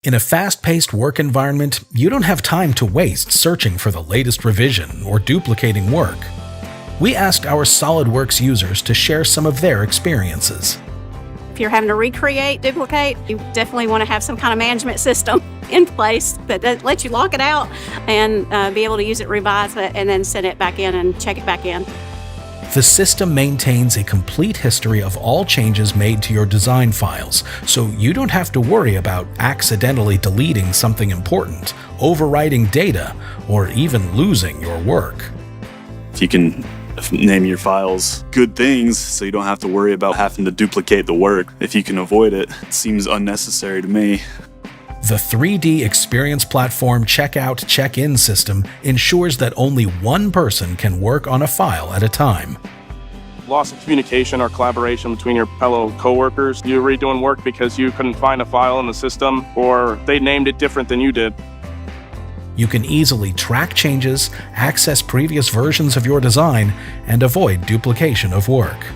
In a fast-paced work environment, you don't have time to waste searching for the latest revision or duplicating work. We asked our SolidWorks users to share some of their experiences. If you're having to recreate, duplicate, you definitely want to have some kind of management system in place that lets you lock it out and be able to use it, revise it, and then send it back in and check it back in. The system maintains a complete history of all changes made to your design files, so you don't have to worry about accidentally deleting something important, overwriting data, or even losing your work. You can name your files good things, so you don't have to worry about having to duplicate the work. If you can avoid it, it seems unnecessary to me. The 3D Experience Platform Checkout Check-in system ensures that only one person can work on a file at a time. Loss of communication or collaboration between your fellow coworkers. You're redoing work because you couldn't find a file in the system, or they named it different than you did. You can easily track changes, access previous versions of your design, and avoid duplication of work.